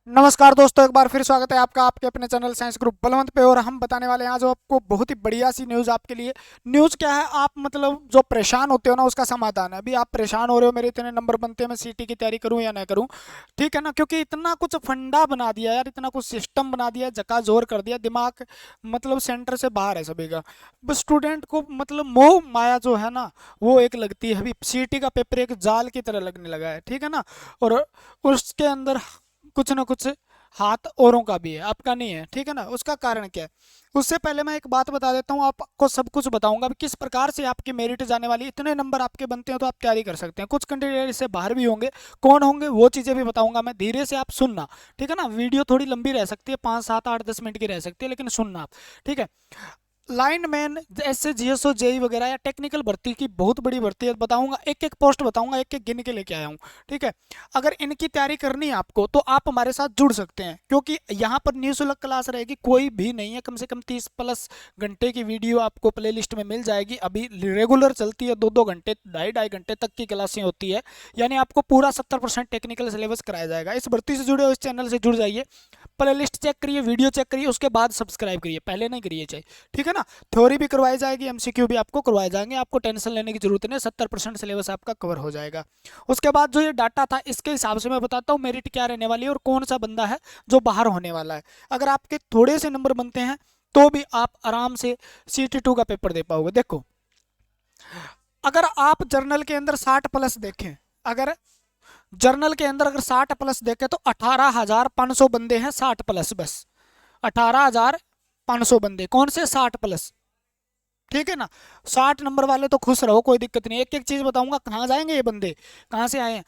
नमस्कार दोस्तों, एक बार फिर स्वागत है आपका आपके अपने चैनल साइंस ग्रुप बलवंत पे। और हम बताने वाले हैं आज आपको बहुत ही बढ़िया सी न्यूज़ आपके लिए। न्यूज़ क्या है, आप मतलब जो परेशान होते हो ना उसका समाधान है। अभी आप परेशान हो रहे हो मेरे इतने नंबर बनते हैं, मैं सीटी की तैयारी करूं या ना करूं, ठीक है ना। क्योंकि इतना कुछ फंडा बना दिया यार, इतना कुछ सिस्टम बना दिया, जोर कर दिया, दिमाग मतलब सेंटर से बाहर है सभी का। बस स्टूडेंट को मतलब मोह माया जो है ना वो एक लगती है। अभी सीटी का पेपर एक जाल की तरह लगने लगा है, ठीक है ना। और उसके अंदर कुछ ना कुछ हाथ औरों का भी है, आपका नहीं है, ठीक है ना। उसका कारण क्या है, उससे पहले मैं एक बात बता देता हूँ, आपको सब कुछ बताऊंगा कि किस प्रकार से आपकी मेरिट जाने वाली है। इतने नंबर आपके बनते हैं तो आप तैयारी कर सकते हैं। कुछ कैंडिडेट इससे बाहर भी होंगे, कौन होंगे वो चीज़ें भी बताऊंगा मैं। धीरे से आप सुनना, ठीक है ना। वीडियो थोड़ी लंबी रह सकती है, 5 7 8 10 मिनट की रह सकती है, लेकिन सुनना आप, ठीक है। लाइनमैन, ऐसे जीएसओ जेई वगैरह या टेक्निकल भर्ती की बहुत बड़ी भर्ती है, बताऊंगा एक एक पोस्ट बताऊंगा, एक एक गिन के लेके आया हूँ, ठीक है। अगर इनकी तैयारी करनी है आपको तो आप हमारे साथ जुड़ सकते हैं, क्योंकि यहाँ पर निःशुल्क क्लास रहेगी, कोई भी नहीं है। कम से कम 30+ घंटे की वीडियो आपको प्ले लिस्ट में मिल जाएगी। अभी रेगुलर चलती है, 2 2 घंटे 2.5 2.5 घंटे तक की क्लासें होती है। यानी आपको पूरा 70% टेक्निकल सिलेबस कराया जाएगा। इस भर्ती से जुड़े हो, इस चैनल से जुड़ जाइए, प्ले लिस्ट चेक करिए, वीडियो चेक करिए, उसके बाद सब्सक्राइब करिए, पहले नहीं करिए चाहिए, ठीक है ना। थ्योरी भी करवाई जाएगी, एमसीक्यू भी आपको करवाए जाएंगे, आपको टेंशन लेने की जरूरत नहीं, 70% सिलेबस आपका कवर हो जाएगा। उसके बाद जो ये डाटा था इसके हिसाब से मैं बताता हूँ मेरिट क्या रहने वाली है और कौन सा बंदा है जो बाहर होने वाला है। अगर आपके थोड़े से नंबर बनते हैं तो भी आप आराम से CT2 का पेपर दे पाओगे। देखो, अगर आप जर्नल के अंदर 60+ देखें, अगर जर्नल के अंदर अगर 60+ देखें तो 18,500 बंदे हैं 60+, बस 18,500 बंदे, कौन से 60+, ठीक है ना। 60 नंबर वाले तो खुश रहो, कोई दिक्कत नहीं। एक एक चीज बताऊंगा कहाँ जाएंगे ये बंदे, कहाँ से आए हैं।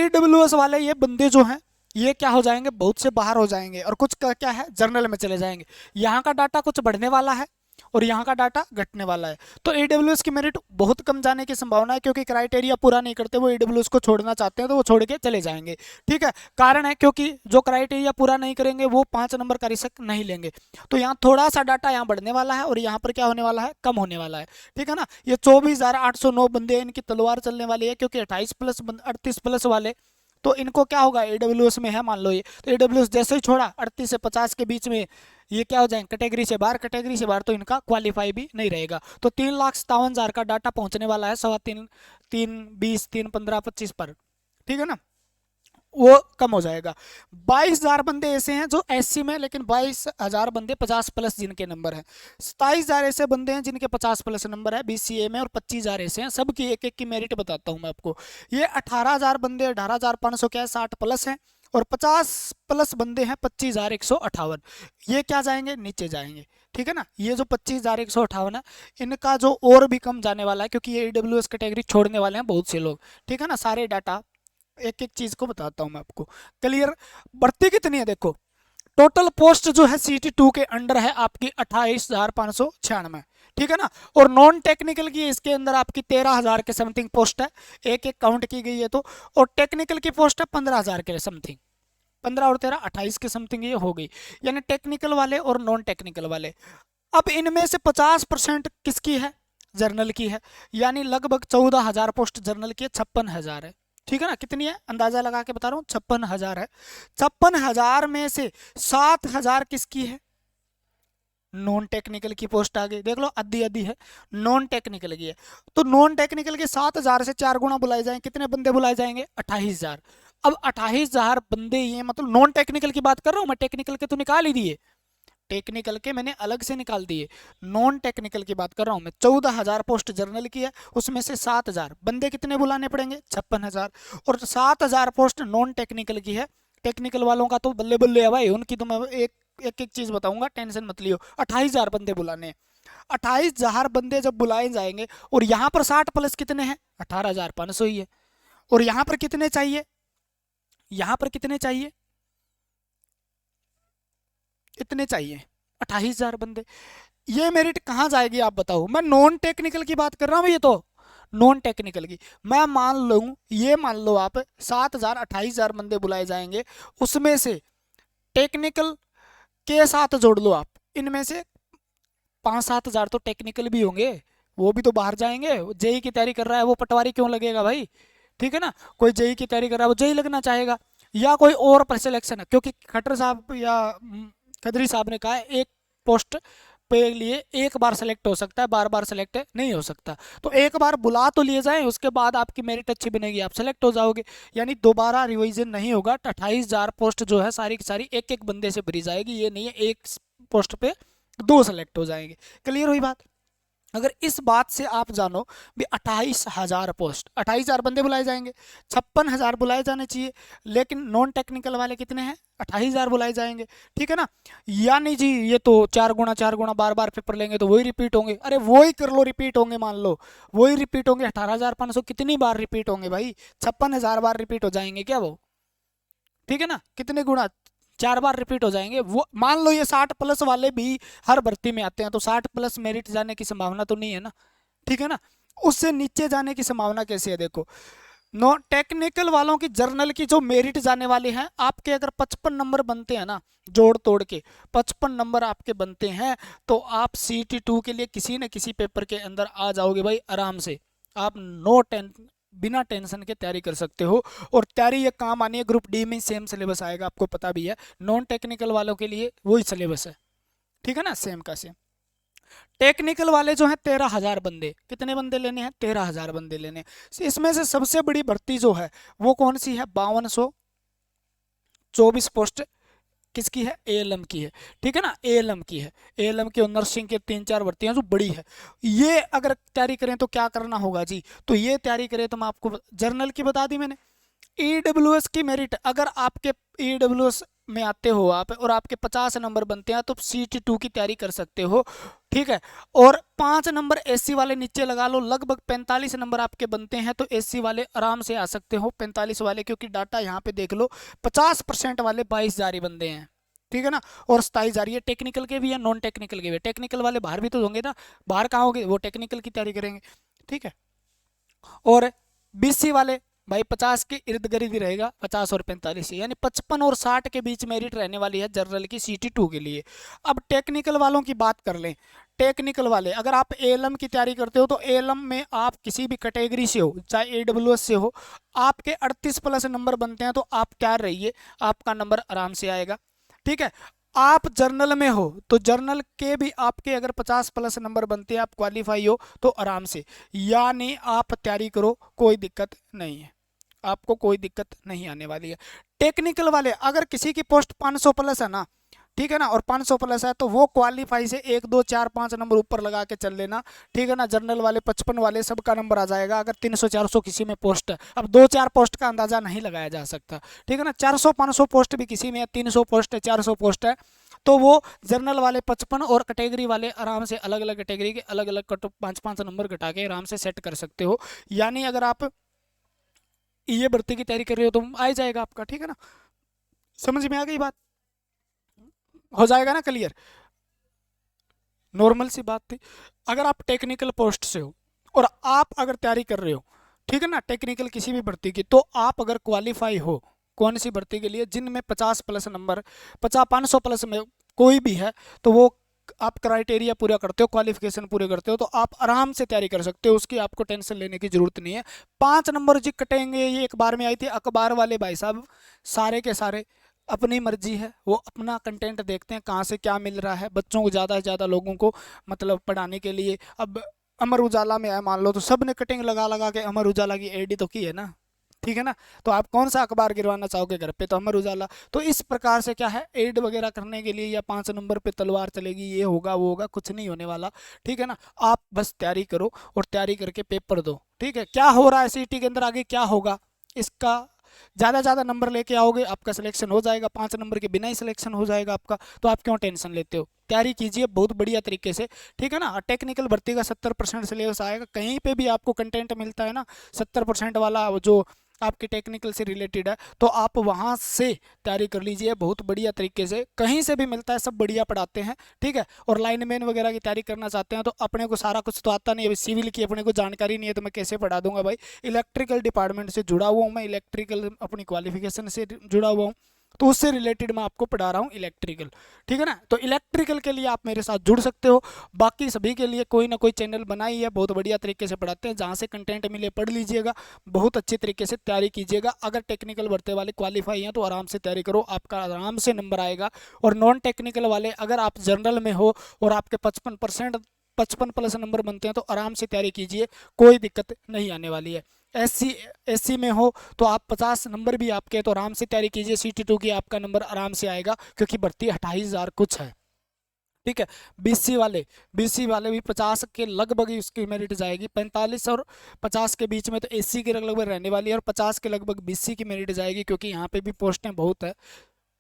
AWS वाले ये बंदे जो हैं ये क्या हो जाएंगे, बहुत से बाहर हो जाएंगे और कुछ का क्या है जर्नल में चले जाएंगे। यहाँ का डाटा कुछ बढ़ने वाला है और यहाँ का डाटा घटने वाला है। तो AWS की मेरिट बहुत कम जाने की संभावना है, क्योंकि क्राइटेरिया पूरा नहीं करते, वो AWS को छोड़ना चाहते हैं तो वो छोड़ के चले जाएंगे, ठीक है। कारण है क्योंकि जो क्राइटेरिया पूरा नहीं करेंगे वो 5 नंबर का रिस्क नहीं लेंगे। तो यहाँ थोड़ा सा डाटा यहाँ बढ़ने वाला है और यहाँ पर क्या होने वाला है, कम होने वाला है, ठीक है ना। ये 24,809 बंदे इनकी तलवार चलने वाली है, क्योंकि 28+ 38+ वाले तो इनको क्या होगा, AWS में है मान लो ये, तो AWS जैसे ही छोड़ा 38 से 50 के बीच में ये क्या हो जाएंगे, कैटेगरी से बाहर। कैटेगरी से बाहर तो इनका क्वालिफाई भी नहीं रहेगा। तो 3,57,000 का डाटा पहुंचने वाला है 3.25 3 20 3 15 25 पर, ठीक है ना। वो कम हो जाएगा। 22,000 बंदे ऐसे हैं जो SC में, लेकिन 22,000 बंदे 50+ जिनके नंबर हैं। 27,000 ऐसे बंदे हैं जिनके 50+ नंबर है BCA में, और 25,000 ऐसे हैं। सबकी एक एक की मेरिट बताता हूँ मैं आपको। ये 18,000 बंदे, 18,500 क्या है 60+ हैं, और 50+ बंदे हैं 25,158। ये क्या जाएंगे, नीचे जाएंगे, ठीक है ना। ये जो 25,158 है इनका जो और भी कम जाने वाला है, क्योंकि ये AWS कैटेगरी छोड़ने वाले हैं बहुत से लोग, ठीक है ना। सारे डाटा एक एक चीज को बताता हूं मैं आपको, क्लियर। भर्ती कितनी है देखो, टोटल पोस्ट जो है CT2 के अंडर है आपकी 28,596, ठीक है ना। और नॉन टेक्निकल की इसके अंदर आपकी 13,000 के समथिंग पोस्ट है, एक एक काउंट की गई है तो। और टेक्निकल की पोस्ट है 15,000 के समथिंग, 15 और 13 28 के समथिंग ये हो गई। यानी टेक्निकल वाले और नॉन टेक्निकल वाले। अब इनमें से 50% किसकी है, जर्नल की है। यानी लगभग 14,000 पोस्ट जर्नल की है, 56,000 है, ठीक है ना। कितनी है अंदाजा लगा के बता रहा हूँ, 56,000 है। 56,000 में से 7,000 किसकी है, नॉन टेक्निकल की पोस्ट आ गई, देख लो आधी आधी है, नॉन टेक्निकल की है। तो नॉन टेक्निकल के 7,000 से 4 गुना बुलाए जाएंगे, कितने बंदे बुलाए जाएंगे, 28,000। अब 28,000 बंदे ये मतलब नॉन टेक्निकल की बात कर रहा हूँ मैं, टेक्निकल के तो निकाल ही दिए, टेक्निकल के मैंने अलग से निकाल दिए, नॉन टेक्निकल की बात कर रहा हूँ मैं। 14,000 पोस्ट जर्नल की है, उसमें से 7,000 बंदे कितने बुलाने पड़ेंगे, 56,000। और 7,000 पोस्ट नॉन टेक्निकल की है। टेक्निकल वालों का तो बल्ले बल्ले है भाई, उनकी तो मैं एक एक एक चीज बताऊंगा, टेंशन मत लियो। 28,000 बंदे बुलाने, 28,000 बंदे जब बुलाए जाएंगे, और यहाँ पर 60+ कितने हैं, 18,500 ही है। और यहाँ पर कितने चाहिए, यहाँ पर कितने चाहिए, इतने चाहिए, 28,000 बंदे। ये मेरिट कहाँ जाएगी आप बताओ। मैं नॉन टेक्निकल की बात कर रहा हूँ, ये तो नॉन टेक्निकल की। मैं मान लूँ, ये मान लो आप 7,000 28,000 बंदे बुलाए जाएंगे, उसमें से टेक्निकल के साथ जोड़ लो आप, इनमें से 5 7 हज़ार तो टेक्निकल भी होंगे, वो भी तो बाहर जाएंगे। जेई की तैयारी कर रहा है वो पटवारी क्यों लगेगा भाई, ठीक है ना। कोई जेई की तैयारी कर रहा है वो जेई लगना चाहेगा। या कोई और पर सिलेक्शन है, क्योंकि खट्टर साहब या खदरी साहब ने कहा है एक पोस्ट पे लिए एक बार सेलेक्ट हो सकता है, बार बार सेलेक्ट नहीं हो सकता। तो एक बार बुला तो लिए जाए, उसके बाद आपकी मेरिट अच्छी बनेगी, आप सेलेक्ट हो जाओगे, यानी दोबारा रिवीजन नहीं होगा। 28,000 पोस्ट जो है सारी की सारी एक एक बंदे से भरी जाएगी, ये नहीं है एक पोस्ट पे 2 सेलेक्ट हो जाएंगे। क्लियर हुई बात? अगर इस बात से आप जानो भी 28,000 पोस्ट, 28,000 बंदे बुलाए जाएंगे, 56,000 बुलाए जाने चाहिए, लेकिन नॉन टेक्निकल वाले कितने हैं? 28,000 बुलाए जाएंगे, ठीक है ना। यानी जी ये तो 4 गुना बार बार पेपर लेंगे तो वही रिपीट होंगे। अरे वही कर लो, रिपीट होंगे, मान लो वही रिपीट होंगे। 18,500 कितनी बार रिपीट होंगे भाई? 56,000 बार रिपीट हो जाएंगे क्या वो? ठीक है ना, कितने गुना? 4 बार रिपीट हो जाएंगे वो। मान लो ये 60+ वाले भी हर भर्ती में आते हैं, तो 60+ मेरिट जाने की संभावना तो नहीं है ना, ठीक है ना। उससे नीचे जाने की संभावना कैसी है? देखो, नो टेक्निकल वालों की जर्नल की जो मेरिट जाने वाली है, आपके अगर 55 नंबर बनते हैं ना, जोड़ तोड़ के 55 नंबर आपके बनते हैं, तो आप CT2 के लिए किसी न किसी पेपर के अंदर आ जाओगे भाई आराम से। आप बिना टेंशन के तैयारी कर सकते हो, और तैयारी ये काम आनी है। ग्रुप डी में सेम सिलेबस आएगा, आपको पता भी है। नॉन टेक्निकल वालों के लिए वही सिलेबस है, ठीक है ना, सेम का सेम। टेक्निकल वाले जो हैं 13,000 बंदे, कितने बंदे लेने हैं? 13,000 बंदे लेने हैं। इसमें से सबसे बड़ी भर्ती जो है वो कौन सी है? 5224 पोस्ट किसकी है? ALM की है, ठीक है ना, ALM की है। ALM की और नर्सिंग के 3-4 भर्तियां जो बड़ी है, ये अगर तैयारी करें तो क्या करना होगा जी? तो ये तैयारी करें तो मैं आपको जर्नल की बता दी मैंने। EWS की मेरिट, अगर आपके EWS में आते हो आप और आपके 50 नंबर बनते हैं तो CT2 की तैयारी कर सकते हो, ठीक है। और 5 नंबर SC वाले नीचे लगा लो, लगभग 45 नंबर आपके बनते हैं, तो SC वाले आराम से आ सकते हो, 45 वाले, क्योंकि डाटा यहाँ पे देख लो 50% वाले 22,000 ही बंदे हैं, ठीक है ना। और 27,000 ये टेक्निकल के भी है, नॉन टेक्निकल के भी। टेक्निकल वाले बाहर भी तो होंगे ना, बाहर कहाँ होंगे? वो टेक्निकल की तैयारी करेंगे, ठीक है। और BC वाले भाई 50 के इर्द गिर्द ही रहेगा, 50 और 45, यानी 55 और 60 के बीच मेरिट रहने वाली है जनरल की CT2 के लिए। अब टेक्निकल वालों की बात कर लें। टेक्निकल वाले, अगर आप ALM की तैयारी करते हो तो ALM में आप किसी भी कैटेगरी से हो, चाहे AWS से हो, आपके 38+ नंबर बनते हैं तो आप तैयार रहिए, आपका नंबर आराम से आएगा, ठीक है। आप जर्नल में हो तो जर्नल के भी आपके अगर 50+ नंबर बनते हैं, आप क्वालिफाई हो तो आराम से, यानी आप तैयारी करो, कोई दिक्कत नहीं है, आपको कोई दिक्कत नहीं आने वाली है। टेक्निकल वाले, अगर किसी की पोस्ट 500+ है ना, ठीक है ना, और 500+ है तो वो क्वालिफाई से 1 2 4 5 नंबर ऊपर लगा के चल लेना, ठीक है ना। जनरल वाले 55 वाले सबका नंबर आ जाएगा। अगर 300 400 किसी में पोस्ट है, अब 2-4 पोस्ट का अंदाजा नहीं लगाया जा सकता, ठीक है ना। 400 500 पोस्ट भी किसी में है, 300 पोस्ट है, 400 पोस्ट है, तो वो जनरल वाले 55 और कैटेगरी वाले आराम से अलग अलग कैटेगरी के अलग अलग कट 5-5 नंबर घटा के आराम से सेट कर सकते हो। यानी अगर आप ये भर्ती की तैयारी कर रहे हो तो आ ही जाएगा आपका, ठीक है ना। समझ में आ गई बात? हो जाएगा ना क्लियर? नॉर्मल सी बात थी। अगर आप टेक्निकल पोस्ट से हो और आप अगर तैयारी कर रहे हो, ठीक है ना, टेक्निकल किसी भी भर्ती की, तो आप अगर क्वालिफाई हो कौन सी भर्ती के लिए, जिनमें 50+ नंबर, 500+ में कोई भी है, तो वो आप क्राइटेरिया पूरा करते हो, क्वालिफिकेशन पूरे करते हो, तो आप आराम से तैयारी कर सकते हो, उसकी आपको टेंशन लेने की जरूरत नहीं है। 5 नंबर जी कटेंगे, ये एक बार में आई थी अखबार वाले भाई साहब, सारे के सारे अपनी मर्जी है, वो अपना कंटेंट देखते हैं कहाँ से क्या मिल रहा है बच्चों को, ज़्यादा से ज़्यादा लोगों को मतलब पढ़ाने के लिए। अब अमर उजाला में है मान लो, तो सब ने कटिंग लगा लगा के अमर उजाला की एडी तो की है ना, ठीक है ना। तो आप कौन सा अखबार गिरवाना चाहोगे घर पे? तो अमर उजाला। तो इस प्रकार से क्या है, एड वगैरह करने के लिए या 5 नंबर पे तलवार चलेगी, ये होगा वो होगा, कुछ नहीं होने वाला, ठीक है ना। आप बस तैयारी करो और तैयारी करके पेपर दो, ठीक है। क्या हो रहा है CT के अंदर आगे क्या होगा, इसका ज़्यादा ज़्यादा नंबर लेके आओगे, आपका सिलेक्शन हो जाएगा, 5 नंबर के बिना ही सिलेक्शन हो जाएगा आपका। तो आप क्यों टेंशन लेते हो? तैयारी कीजिए बहुत बढ़िया तरीके से, ठीक है ना। टेक्निकल भर्ती का 70% सिलेबस आएगा, कहीं पे भी आपको कंटेंट मिलता है ना 70% वाला, जो आपके टेक्निकल से रिलेटेड है, तो आप वहाँ से तैयारी कर लीजिए बहुत बढ़िया तरीके से। कहीं से भी मिलता है, सब बढ़िया पढ़ाते हैं, ठीक है। और लाइनमैन वगैरह की तैयारी करना चाहते हैं तो अपने को सारा कुछ तो आता नहीं है, सिविल की अपने को जानकारी नहीं है, तो मैं कैसे पढ़ा दूंगा भाई। इलेक्ट्रिकल डिपार्टमेंट से जुड़ा हुआ हूँ मैं, इलेक्ट्रिकल अपनी क्वालिफिकेशन से जुड़ा हुआ हूँ, तो उससे रिलेटेड मैं आपको पढ़ा रहा हूँ इलेक्ट्रिकल, ठीक है ना। तो इलेक्ट्रिकल के लिए आप मेरे साथ जुड़ सकते हो। बाकी सभी के लिए कोई ना कोई चैनल बनाई है, बहुत बढ़िया तरीके से पढ़ाते हैं, जहाँ से कंटेंट मिले पढ़ लीजिएगा, बहुत अच्छे तरीके से तैयारी कीजिएगा। अगर टेक्निकल भर्ती वाले क्वालिफाई हैं तो आराम से तैयारी करो, आपका आराम से नंबर आएगा। और नॉन टेक्निकल वाले अगर आप जनरल में हो और आपके 55+ नंबर बनते हैं तो आराम से तैयारी कीजिए, कोई दिक्कत नहीं आने वाली है। एससी में हो तो आप 50 नंबर भी आपके, तो आराम से तैयारी कीजिए, CT2 की आपका नंबर आराम से आएगा, क्योंकि भर्ती 28,000 कुछ है, ठीक है। बीसी वाले भी 50 के लगभग ही उसकी मेरिट जाएगी, 45 और 50 के बीच में तो एससी की लगभग रहने वाली है, और 50 के लगभग बीसी की मेरिट जाएगी, क्योंकि यहाँ पे भी पोस्टें बहुत है,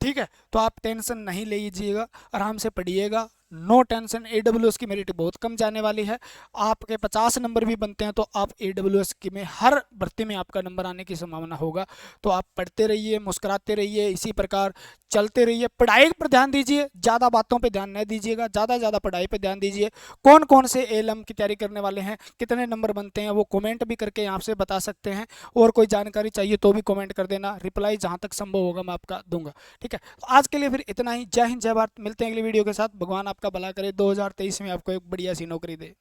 ठीक है। तो आप टेंशन नहीं लीजिएगा, आराम से पढ़िएगा, नो टेंशन। AWS की मेरिट बहुत कम जाने वाली है, आपके 50 नंबर भी बनते हैं तो आप AWS की में हर भर्ती में आपका नंबर आने की संभावना होगा। तो आप पढ़ते रहिए, मुस्कुराते रहिए, इसी प्रकार चलते रहिए, पढ़ाई पर ध्यान दीजिए, ज़्यादा बातों पे ध्यान नहीं दीजिएगा, ज़्यादा ज़्यादा पढ़ाई पे ध्यान दीजिए। कौन कौन से ALM की तैयारी करने वाले हैं, कितने नंबर बनते हैं, वो कमेंट भी करके यहाँ से बता सकते हैं, और कोई जानकारी चाहिए तो भी कमेंट कर देना, रिप्लाई जहाँ तक संभव होगा मैं आपका दूंगा, ठीक है। तो आज के लिए फिर इतना ही। जय हिंद, जय भारत, मिलते हैं अगली वीडियो के साथ। भगवान आपका भला करे, 2023 में आपको एक बढ़िया सी नौकरी दे।